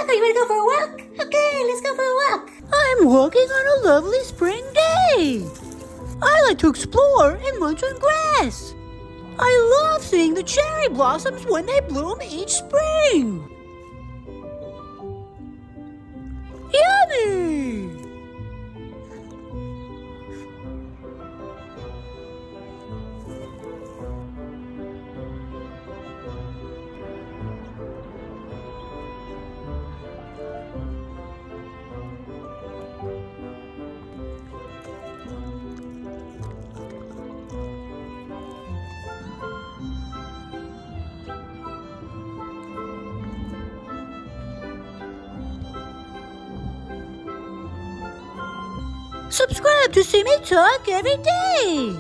Okay, you wanna go for a walk? Okay, let's go for a walk. I'm walking on a lovely spring day. I like to explore and munch on grass. I love seeing the cherry blossoms when they bloom each spring. Yummy! Subscribe to see me talk every day.